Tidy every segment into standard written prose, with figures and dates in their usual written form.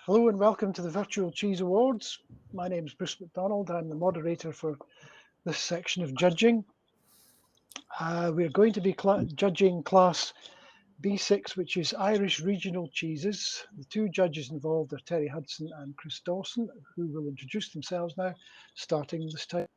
Hello and welcome to the Virtual Cheese Awards. My name is Bruce MacDonald. I'm the moderator for this section of judging. We're going to be judging class B6, which is Irish regional cheeses. The two judges involved are Terry Hudson and Chris Dawson, who will introduce themselves now, starting this time.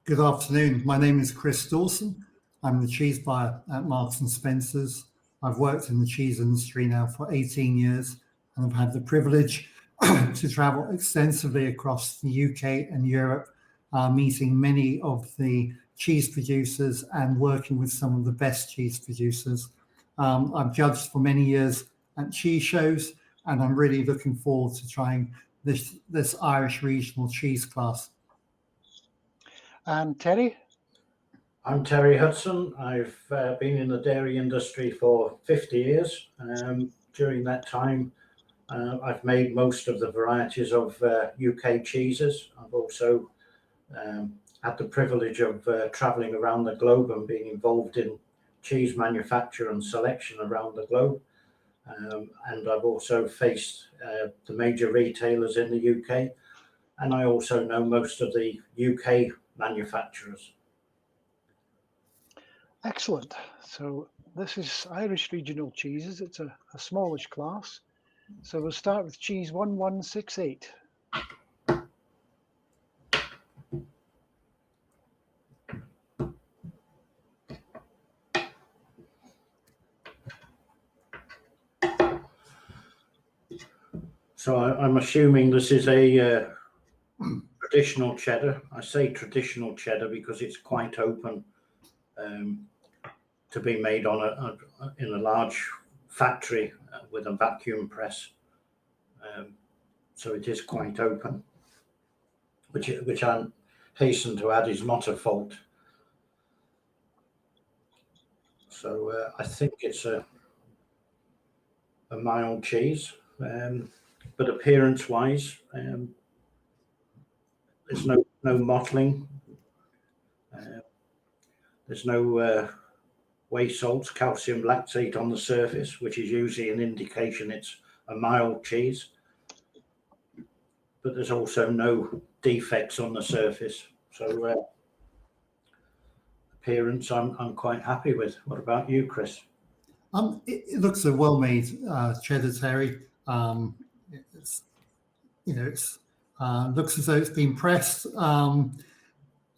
Good afternoon. My name is Chris Dawson. I'm the cheese buyer at Marks and Spencer's. I've worked in the cheese industry now for 18 years, and I've had the privilege to travel extensively across the UK and Europe, meeting many of the cheese producers and working with some of the best cheese producers. I've judged for many years at cheese shows, and I'm really looking forward to trying this Irish regional cheese class. And Terry? I'm Terry Hudson. I've been in the dairy industry for 50 years. During that time, I've made most of the varieties of UK cheeses. I've also had the privilege of traveling around the globe and being involved in cheese manufacture and selection around the globe. And I've also faced the major retailers in the UK. And I also know most of the UK manufacturers. Excellent. So this is Irish regional cheeses. It's a smallish class. So we'll start with cheese 1168. So I'm assuming this is a traditional cheddar. I say traditional cheddar because it's quite open to be made on in a large factory with a vacuum press. So it is quite open, which I hasten to add is not a fault. So I think it's a mild cheese, but appearance-wise, there's no mottling. There's no whey salts, calcium lactate on the surface, which is usually an indication it's a mild cheese. But there's also no defects on the surface. So appearance, I'm quite happy with. What about you, Chris? It looks a well-made cheddar, Terry. It's looks as though it's been pressed.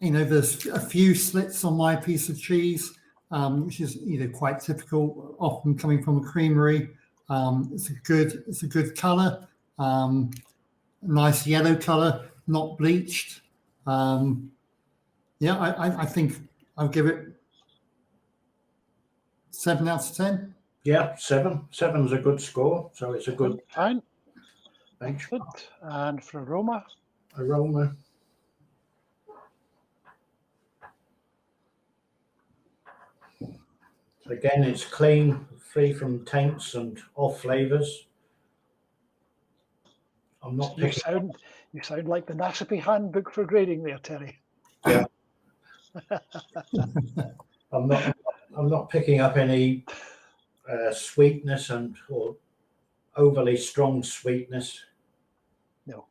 There's a few slits on my piece of cheese, which is quite typical, often coming from a creamery. It's a good colour, nice yellow colour, not bleached. I think I'll give it 7 out of 10. Yeah, 7. 7's a good score, so it's a good Fine. benchmark. And for Aroma? Aroma. Again, it's clean, free from taints and off flavors. I'm not You sound like the Nassipy handbook for grading there, Terry. Yeah. I'm not picking up any sweetness or overly strong sweetness. No.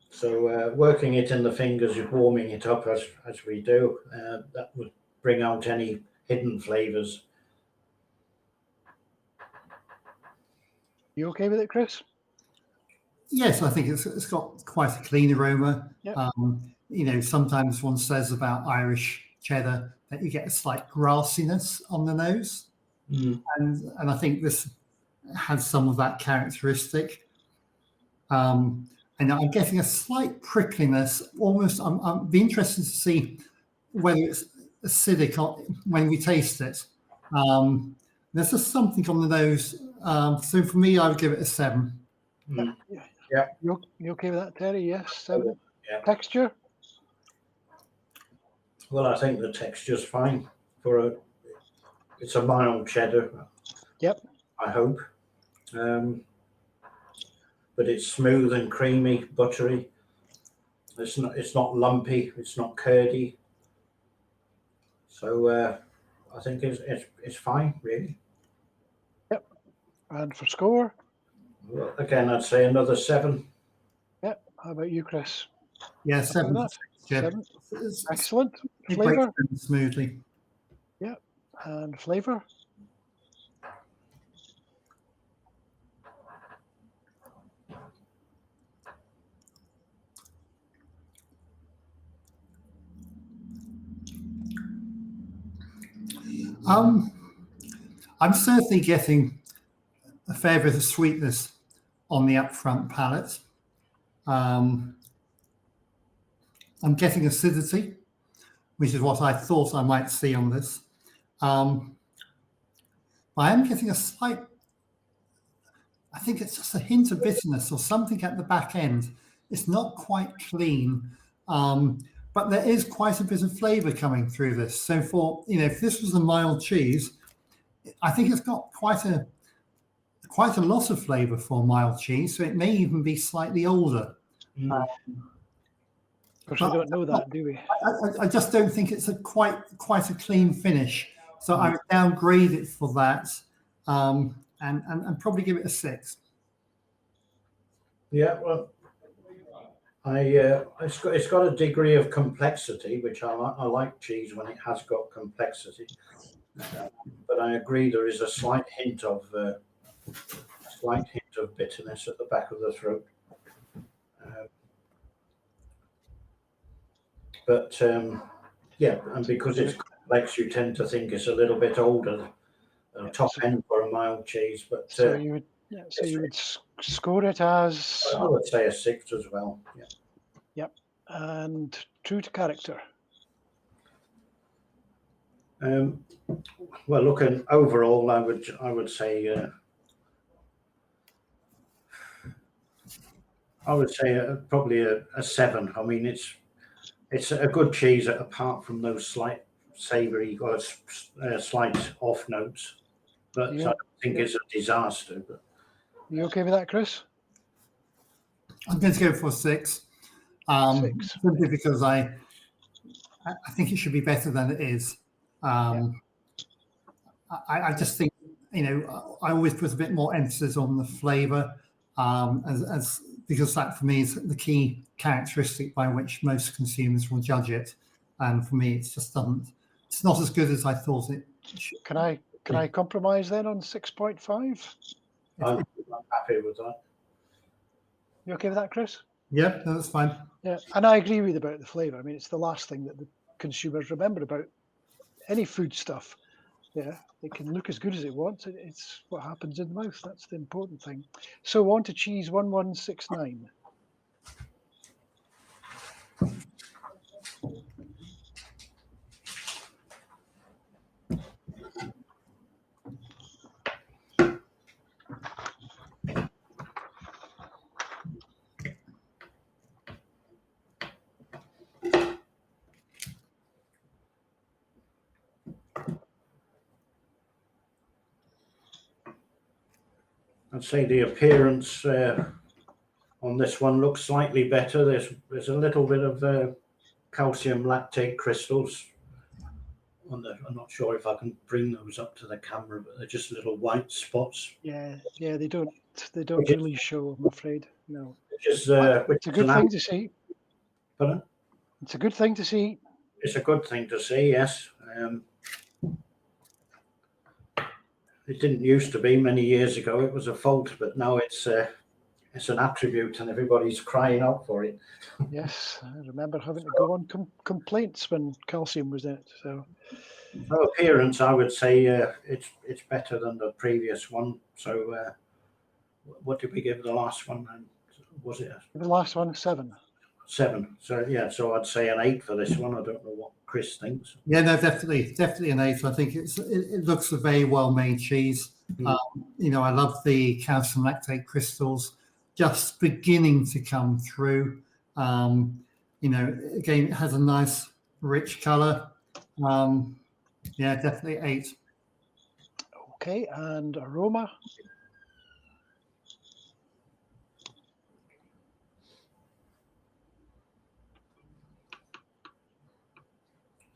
So working it in the fingers, warming it up as we do, that would bring out any hidden flavors. You okay with it, Chris? Yes, I think it's got quite a clean aroma. Yep. Sometimes one says about Irish cheddar that you get a slight grassiness on the nose, and I think this has some of that characteristic. And I'm getting a slight prickliness. Almost, I'd be interested to see whether it's acidic when we taste it. There's just something on the nose. So for me, I would give it a 7. Yeah. You okay with that, Terry? Yes, 7. Yeah. Texture? Well, I think the texture's fine it's a mild cheddar. Yep. I hope. But it's smooth and creamy, buttery. It's not lumpy. It's not curdy. So I think it's fine, really. And for score? Well, again, I'd say another 7. Yeah. How about you, Chris? Yeah, Happy 7 with for that? 6, Jeff. 7. It's- Excellent. It breaks Flavour? down smoothly. Yeah. And flavour? I'm certainly getting a fair bit of sweetness on the upfront palate. I'm getting acidity, which is what I thought I might see on this. I am getting a slight, I think it's just a hint of bitterness or something at the back end. It's not quite clean, but there is quite a bit of flavour coming through this. So for, if this was a mild cheese, I think it's got quite a lot of flavour for mild cheese. So it may even be slightly older. Of course, we don't know that, do we? I just don't think it's a quite a clean finish. So I would downgrade it for that, and probably give it a 6. Yeah, well, it's got a degree of complexity, which I like cheese when it has got complexity. But I agree there is a slight hint of bitterness at the back of the throat. Yeah, and because it's complex, you tend to think it's a little bit older, top end for a mild cheese. But so you would score it as? I would say a 6 as well. Yeah. Yep. And true to character. Well, looking overall, I would say probably a 7. I mean, it's a good cheese apart from those slight savoury or slight off notes, but I don't think it's a disaster. But you okay with that, Chris? I'm going to go for a 6. 6. Simply because I think it should be better than it is. I just think, I always put a bit more emphasis on the flavour, because that for me is the key characteristic by which most consumers will judge it. And for me, it's not as good as I thought it should. Can I compromise then on 6.5? I'm happy with that. You okay with that, Chris? Yeah, that's fine. Yeah, and I agree with you about the flavour. I mean, it's the last thing that the consumers remember about any food stuff. Yeah, it can look as good as it wants. It's what happens in the mouth. That's the important thing. So on to cheese 1169. I'd say the appearance on this one looks slightly better. There's a little bit of calcium lactate crystals on the. I'm not sure if I can bring those up to the camera, but they're just little white spots. Yeah, they don't really show, I'm afraid. No. It's a good thing to see. Pardon? It's a good thing to see. It's a good thing to see, yes. It didn't used to be many years ago. It was a fault, but now it's an attribute, and everybody's crying out for it. Yes, I remember having to go on complaints when calcium was in it. So appearance, I would say it's better than the previous one. So what did we give the last one? Was it the last one? 7. 7. So yeah, so I'd say an 8 for this one. I don't know what Chris thinks. Yeah, no, definitely an 8. I think it looks a very well made cheese. I love the calcium lactate crystals just beginning to come through. Again, it has a nice rich color. Yeah, definitely 8. Okay, and aroma.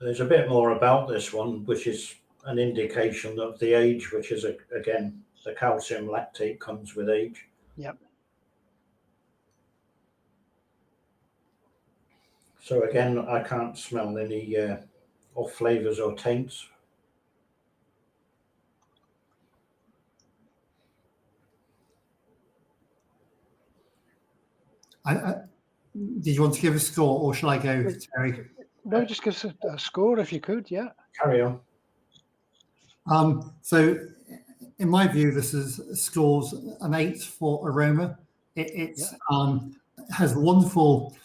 There's a bit more about this one, which is an indication of the age, which is again the calcium lactate comes with age. Yep. So again, I can't smell any off flavors or taints. Did you want to give a score, or shall I go, Terry? No, just give us a score if you could. Yeah. Carry on. So, in my view, this scores an 8 for Aroma. It has wonderful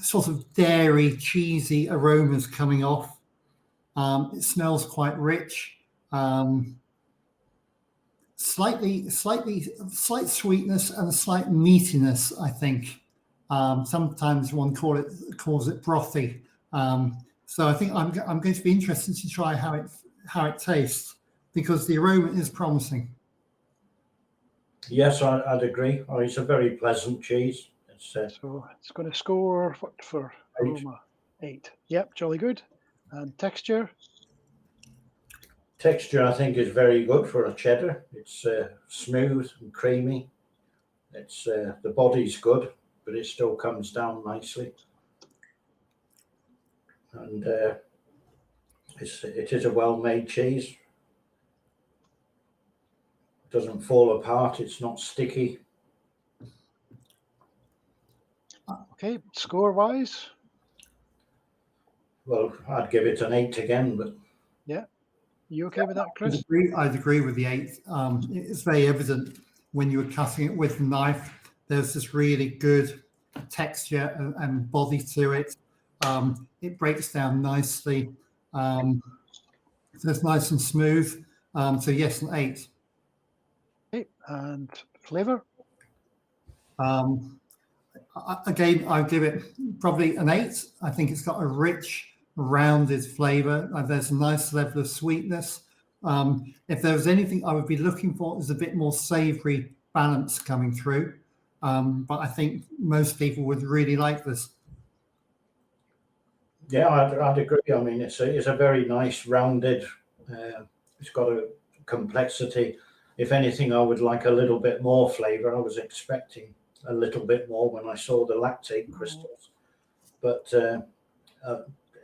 sort of dairy, cheesy aromas coming off. It smells quite rich. Slight sweetness and a slight meatiness, I think. Sometimes one calls it brothy. So I think I'm going to be interested to try how it tastes, because the aroma is promising. Yes, I'd agree. Oh, it's a very pleasant cheese. So it's going to score what for 8. Aroma? 8. Yep, jolly good. And texture? Texture, I think, is very good for a cheddar. It's smooth and creamy. It's the body's good, but it still comes down nicely. And it is a well-made cheese. It doesn't fall apart. It's not sticky. Okay, score-wise? Well, I'd give it an 8 again, but yeah. You okay with that, Chris? I'd agree with the 8. It's very evident when you were cutting it with the knife. There's this really good texture and body to it. It breaks down nicely. So it's nice and smooth. So yes, an 8. Okay, and flavour? Again, I'll give it probably an 8. I think it's got a rich, rounded flavour. There's a nice level of sweetness. If there was anything I would be looking for, is a bit more savoury balance coming through. But I think most people would really like this. Yeah, I'd agree. I mean, it's a very nice, rounded. It's got a complexity. If anything, I would like a little bit more flavour. I was expecting a little bit more when I saw the lactate crystals, but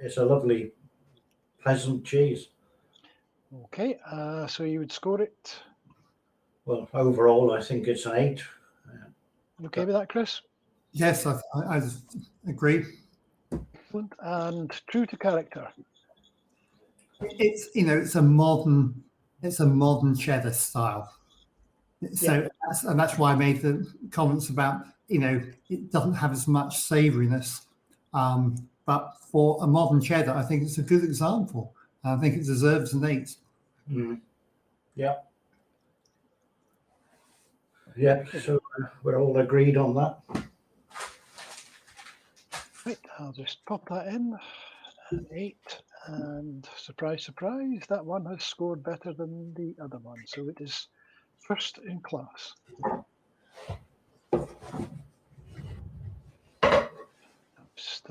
it's a lovely, pleasant cheese. Okay, so you would score it? Well, overall, I think it's an 8. You okay with that, Chris? Yes, I agree. Excellent. And true to character? It's a modern cheddar style. So that's why I made the comments about it doesn't have as much savouriness. But for a modern cheddar, I think it's a good example. I think it deserves an 8. Yeah. Yeah, so we're all agreed on that. Right, I'll just pop that in. An 8. And surprise, surprise, that one has scored better than the other one. So it is first in class. Just